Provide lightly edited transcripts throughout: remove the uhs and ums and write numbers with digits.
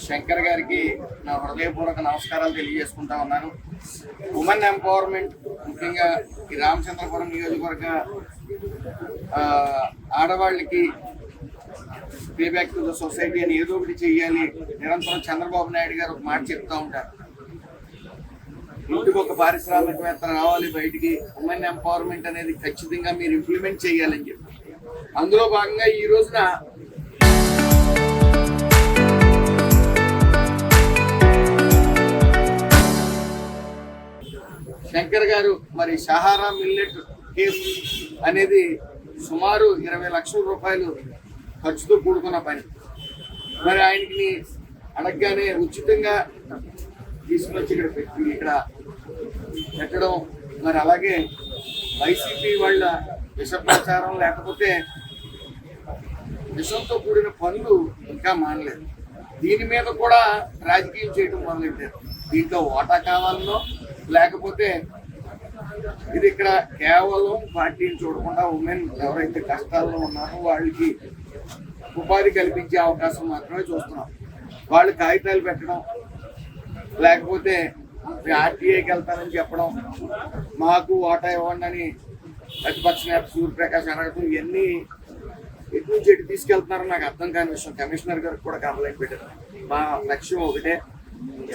శంకర్ గారికి నా హృదయపూర్వక నమస్కారాలు తెలియజేసుకుంటా ఉన్నాను. ఉమెన్ ఎంపవర్మెంట్ ముఖ్యంగా ఈ రామచంద్రపురం నియోజకవర్గ ఆడవాళ్ళకి pay back to the society అని ఏదో ఒకటి చెయ్యాలి. నిరంతరం చంద్రబాబు నాయుడు గారు ఒక మాట చెప్తూ ఉంటారు, ఇంటికి ఒక పారిశ్రామికవేత్త రావాలి బయటికి, ఉమెన్ ఎంపవర్మెంట్ అనేది ఖచ్చితంగా మీరు ఇంప్లిమెంట్ చేయాలని చెప్పి. అందులో భాగంగా ఈ రోజున శంకర్ గారు మరి సహారా మిల్లెట్ కేఫ్ అనేది సుమారు 20 లక్షల రూపాయలు ఖర్చుతో కూడుకున్న పని. మరి ఆయనకి అడగగానే ఉచితంగా తీసుకొచ్చి ఇక్కడ పెట్టడం, మరి అలాగే వైసీపీ వాళ్ళ విష ప్రచారం లేకపోతే విషంతో కూడిన పనులు ఇంకా మానలేదు. దీని మీద కూడా రాజకీయం చేయడం మొదలెట్టారు. దీంట్లో ఓటా కావాలనో లేకపోతే ఇది ఇక్కడ కేవలం పార్టీని చూడకుండా ఉమెన్ ఎవరైతే కష్టాల్లో ఉన్నారో వాళ్ళకి ఉపాధి కల్పించే అవకాశం మాత్రమే చూస్తున్నాం. వాళ్ళు కాగితాలు పెట్టడం, లేకపోతే ఆర్టీఐకి వెళ్తానని చెప్పడం, మాకు ఓటా ఇవ్వండి అని ప్రతిపక్ష నేత సూర్యప్రకాష్ అడగడం, ఇవన్నీ ఎటు నుంచి ఎటు తీసుకెళ్తున్నారో నాకు అర్థం కాని విషయం. కమిషనర్ గారికి కూడా కంప్లైంట్ పెట్టారు. మా లక్ష్యం ఒకటే,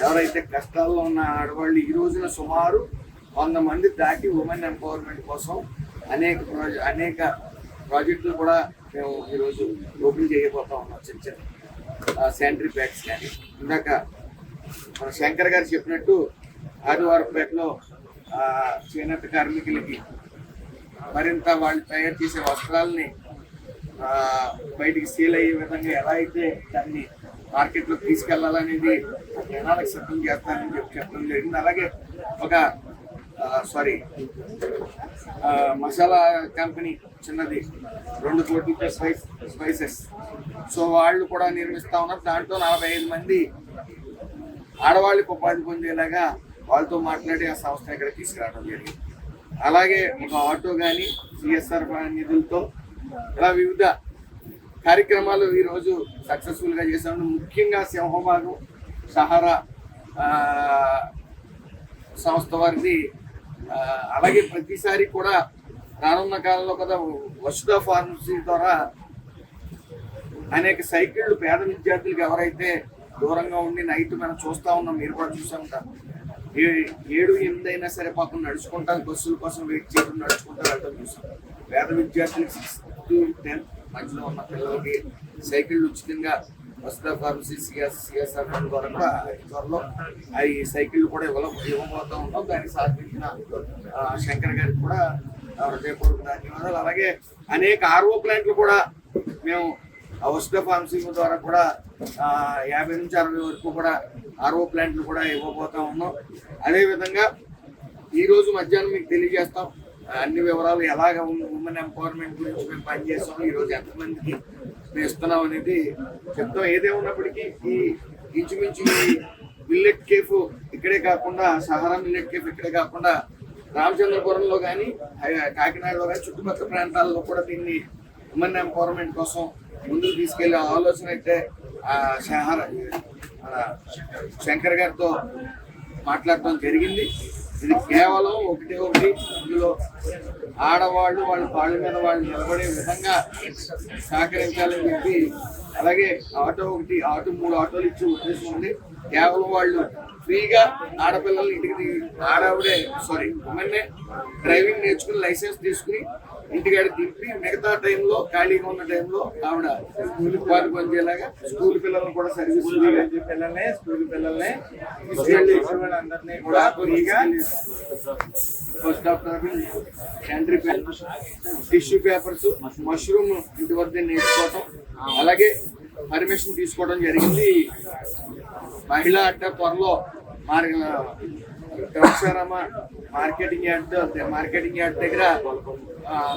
ఎవరైతే కష్టాల్లో ఉన్న ఆడవాళ్ళు ఈ రోజున సుమారు 100 మంది దాటి ఉమెన్ ఎంపవర్మెంట్ కోసం అనేక ప్రాజెక్టులు కూడా మేము ఈరోజు ఓపెన్ చేయబోతా ఉన్నాం. చిన్న చిన్న శానిటరీ ప్యాక్స్ కానీ, ఇందాక మన శంకర్ గారు చెప్పినట్టు ఆదివారపేటలో చేనేత కార్మికులకి మరింత వాళ్ళు తయారు చేసే వస్త్రాలని బయటికి సేల్ అయ్యే విధంగా ఎలా అయితే దాన్ని మార్కెట్లోకి తీసుకెళ్లాలనేది ప్రణాళిక సిద్ధం చేస్తానని చెప్పడం జరిగింది. అలాగే ఒక మసాలా కంపెనీ చిన్నది 2 కోట్ల స్పైసెస్, సో వాళ్ళు కూడా నిర్మిస్తా ఉన్నారు. దాంట్లో 45 మంది ఆడవాళ్ళకి ఉపాధి పొందేలాగా వాళ్ళతో మాట్లాడి ఆ సంస్థ ఇక్కడ తీసుకురావడం జరిగింది. అలాగే ఒక ఆటో కానీ సిఎస్ఆర్ నిధులతో ఇలా వివిధ కార్యక్రమాలు ఈరోజు సక్సెస్ఫుల్గా చేశాము. ముఖ్యంగా సింహభాగం సహారా సంస్థ వారిది. అలాగే ప్రతిసారి కూడా రానున్న కాలంలో కదా వసుధ ఫార్మసీ ద్వారా అనేక సైకిళ్ళు పేద విద్యార్థులకు ఎవరైతే దూరంగా ఉండి నైట్ మనం చూస్తూ ఉన్నాం, మీరు కూడా చూస్తూ ఉంటారు, 7-8 అయినా సరే పాపం నడుచుకుంటా బస్సుల కోసం వెయిట్ చేయడం, నడుచుకుంటా వెళ్ళడం చూస్తాం. పేద విద్యార్థులకు 6th to 10th మధ్యలో ఉన్న పిల్లలకి సైకిళ్ళు ఉచితంగా వసుధ ఫార్మసీ సిఎస్ఆర్ ద్వారా కూడా త్వరలో ఈ సైకిళ్ళు కూడా ఇవ్వబోతూ ఉంటాం. దానికి సాధించిన శంకర్ గారికి కూడా హృదయపూర్వక ధన్యవాదాలు. అలాగే అనేక ఆర్ఓ ప్లాంట్లు కూడా మేము వసుధ ఫార్మసీ ద్వారా కూడా 50 నుంచి 60 వరకు కూడా ఆర్ఓ ప్లాంట్లు కూడా ఇవ్వబోతా ఉన్నాం. అదేవిధంగా ఈరోజు మధ్యాహ్నం మీకు తెలియజేస్తాం అన్ని వివరాలు, ఎలాగ ఉమెన్ ఎంపవర్మెంట్ గురించి మేము పనిచేస్తాం, ఈరోజు ఎంతమందికి మేము ఇస్తున్నాం అనేది చెప్తాం. ఏదేమన్నప్పటికీ ఈ ఇంచుమించు మిల్లెట్ కేఫ్ ఇక్కడే కాకుండా, సహారా మిల్లెట్ కేఫ్ ఇక్కడే కాకుండా రామచంద్రపురంలో కానీ కాకినాడలో కానీ చుట్టుపక్కల ప్రాంతాల్లో కూడా దీన్ని ఉమెన్ ఎంపవర్మెంట్ కోసం ముందుకు తీసుకెళ్లే ఆలోచన అయితే శంకర్ గారితో మాట్లాడటం జరిగింది. ఇది కేవలం ఒకటి ఇందులో ఆడవాళ్ళు వాళ్ళ కాళ్ళ మీద వాళ్ళు నిలబడే విధంగా సహకరించాలని చెప్పి, అలాగే ఆటో 3 ఆటోలు ఇచ్చే ఉద్దేశం ఉంది. కేవలం వాళ్ళు ఫ్రీగా ఆడపిల్లల్ని ఇంటికి ఉమెన్నే డ్రైవింగ్ నేర్చుకుని లైసెన్స్ తీసుకుని ఇంటికాడ దింపి మిగతా టైంలో ఖాళీగా ఉన్న టైంలో ఆవిడ ఉపాధి పొందేలాగా స్కూల్ పిల్లలను కూడా సర్వీస్ స్కూల్ పిల్లల్ని అందరినీ కూడా ఫ్రీగా first of sanitary pads, tissue papers, mushroom ఇంటి వద్ద నేర్చుకోవటం, అలాగే పర్మిషన్ తీసుకోవడం జరిగింది. మహిళా అడ్డ త్వరలో మార్కెటింగ్ యార్డ్ దగ్గర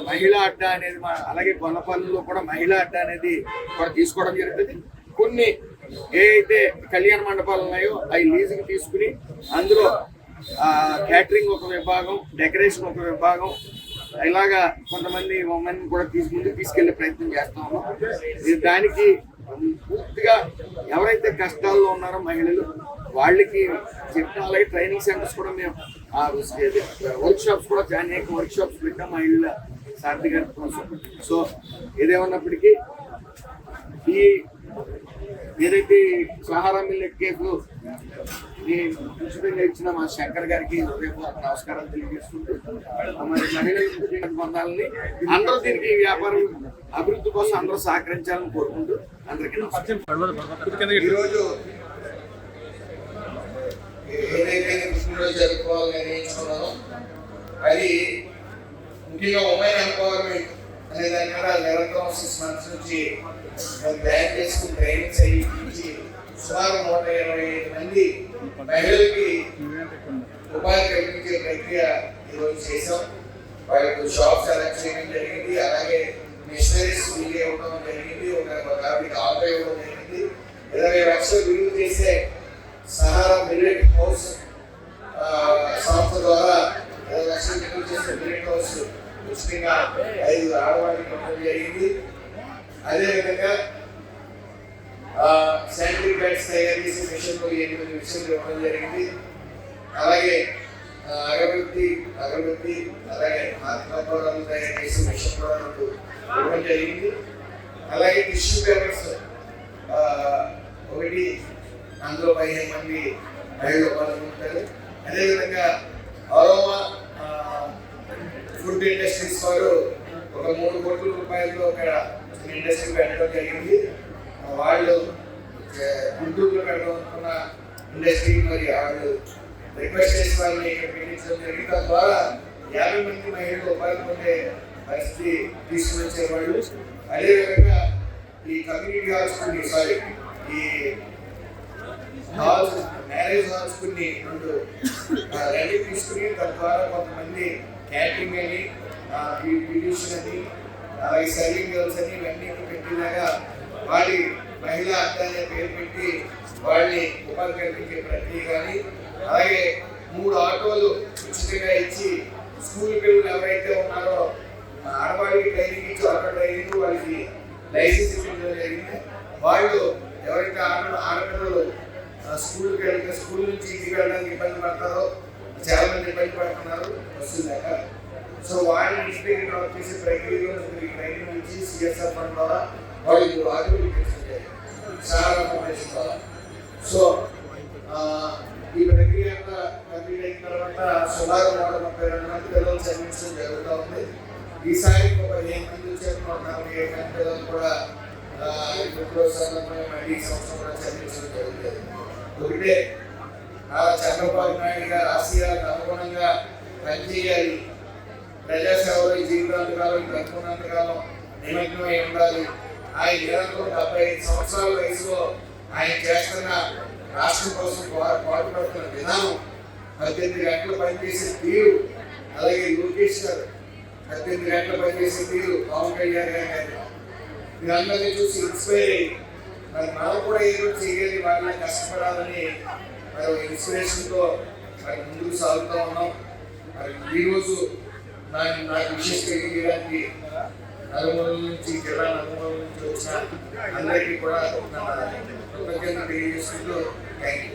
మహిళా అడ్డా అనేది, అలాగే కొనపల్లిలో కూడా మహిళా అడ్డా అనేది కూడా తీసుకోవడం జరుగుతుంది. కొన్ని ఏ అయితే కళ్యాణ మండపాలు ఉన్నాయో అవి లీజుకి తీసుకుని అందులో క్యాటరింగ్ ఒక విభాగం, డెకరేషన్ ఒక విభాగం, ఇలాగా కొంతమంది ఉమెన్ కూడా ముందుకు తీసుకెళ్లే ప్రయత్నం చేస్తా ఉన్నాం. దానికి పూర్తిగా ఎవరైతే కష్టాల్లో ఉన్నారో మహిళలు వాళ్ళకి చెప్పిన అలాగే ట్రైనింగ్ సెంటర్స్ కూడా మేము వర్క్ షాప్స్ కూడా అనేక వర్క్ షాప్స్ పెట్టాం మహిళల సార్థిక కోసం. సో ఏదేమన్నప్పటికీ ఈ ఏదైతే సహారా మిల్ కేసులు ఉచితంగా ఇచ్చిన మా శంకర్ గారికి హృదయపూర్వక నమస్కారాలు తెలియజేసుకుంటూ మరి మహిళలు పొందాలని అందరూ దీనికి వ్యాపారం అభివృద్ధి కోసం అందరూ సహకరించాలని కోరుకుంటూ అందరికీ ఈరోజు ఏదైతే పుట్టినరోజు జరుపుకోవాలని నిర్ణయించుకున్నానో అది ముఖ్యంగా ఉమెన్ ఎంపవర్మెంట్ అనే దాని మీద నిరంతరం 6 months నుంచి ప్లాన్ చేసుకుని ట్రైనింగ్స్ అయ్యి సుమారు 125 మంది మహిళలకి ఉపాధి కల్పించే ప్రక్రియ ఈరోజు చేసాం. వాళ్ళకు షాప్ సెలెక్ట్ చేయడం జరిగింది, అలాగే మిషనరీస్ బిల్ ఇవ్వడం జరిగింది, ఒక ఆర్డర్ ఇవ్వడం జరిగింది. 20 లక్షలు విలువ చేసే సహారా మిల్లెట్ హౌస్ సంస్థ ద్వారా 20 లక్షలు విలువ చేసే మిల్లెట్ హౌస్ ఉచితంగా 5 ఆడవాళ్ళకి ఇవ్వడం జరిగింది. అదేవిధంగా శానిటరీ ప్యాడ్స్ తయారు చేసే మిషన్లు 8 మిషన్లు ఇవ్వడం జరిగింది. అలాగే అగరబత్తి అలాగే ఆత్మపౌరాలు తయారు చేసే మిషన్ కూడా ఇవ్వడం జరిగింది. అలాగే టిష్యూ పేపర్స్ ఒకటి, అందులో 15 మంది మహిళలు పాల్గొంటారు. అదేవిధంగా అరోమా ఫుడ్ ఇండస్ట్రీస్ వారు ఒక 3 కోట్ల రూపాయలతో ఒక ఇండస్ట్రీ పెట్టడం జరిగింది. వాళ్ళు గుంటూరులో పెట్టాలనుకున్న ఇండస్ట్రీ మరి వాళ్ళు రిక్వెస్ట్ చేసి వాళ్ళని ఇక్కడ పెట్టించడం జరిగింది. తద్వారా 50 మంది మహిళలు ఉపాధి పొందే పరిస్థితి తీసుకుని వచ్చేవాళ్ళు. అదేవిధంగా ఈ కమ్యూనిటీ హాల్స్ ఈ హాల్స్ మ్యారేజ్ హాల్స్ కొన్ని 2 రెంట్ తీసుకుని తద్వారా కొంతమంది క్యాటరింగ్ అని బ్యూటిషియన్ అని అలాగే సర్వింగ్ గర్ల్స్ అని ఇవన్నీ పెట్టినాగా వాళ్ళ మహిళా అర్థాన్ని పేరు పెట్టి వాళ్ళని ఉపాధి కల్పించే ప్రక్రియ కానీ, అలాగే 3 ఆటోలు ఉచితంగా ఇచ్చి స్కూల్ పిల్లలు ఎవరైతే ఉన్నారో ఆడవాళ్ళకి ట్రైనింగ్ ఇచ్చి ఆటో ట్రైనింగ్ వాళ్ళకి లైసెన్స్ ఇవ్వడం జరిగింది. వాళ్ళు ఎవరైతే ఆడపిల్లలు స్కూల్కి వెళ్తే స్కూల్ నుంచి ఇంటికి వెళ్ళడానికి ఇబ్బంది పడతారో, చాలా మంది ఇబ్బంది పడుతున్నారు బస్సులు లేక. సో వాళ్ళని ఇంటికి డ్రాప్ చేసే ప్రక్రియలో ట్రైనింగ్ ఇచ్చి సిఎస్ఆర్ ఫండ్ ద్వారా వాళ్ళు 3 ఆటోలు చాలా ఫౌండేషన్ ద్వారా. సో ఈ ప్రక్రియ కంప్లీట్ అయిన తర్వాత సుమారు 132 మంది పిల్లలు చదివించడం జరుగుతూ ఉంది. ఈసారి ఒక 15 మంది వచ్చారు, 147 మంది పిల్లలు కూడా ఈ సంవత్సరం కూడా చదివించడం జరుగుతుంది. ఒకటే చంద్రబాబు నాయుడు గారి ఆశయాలకు అనుగుణంగా పనిచేయాలి, ప్రజాసేవలో జీవితాంతకాలం బ్రతుకున్నంతకాలం నిమగ్నమై ఉండాలి. ఆయన నిరంతరం 75 సంవత్సరాల వయసులో ఆయన చేస్తున్న రాష్ట్రం కోసం పాటుపడుతున్న విధానం, 18 గంటలు పనిచేసే తీరు, అలాగే లోకేష్ గారు 18 గంటలు పనిచేసే తీరు, పవన్ కళ్యాణ్ గారు వీళ్ళందరినీ చూసి ఇన్స్పైర్ అయ్యి మరి మనం కూడా ఏదో చేయాలి, వాళ్ళని కష్టపడాలని మరి ఇన్స్పిరేషన్తో మరి ముందుకు సాగుతూ ఉన్నాం. మరి ఈరోజు నాకు విశేష తెలియజేయడానికి నలుమూల నుంచి జిల్లా నలుమూల నుంచి వచ్చిన అందరికీ కూడా కృతజ్ఞతలు తెలియజేసుకుంటూ థ్యాంక్ యూ.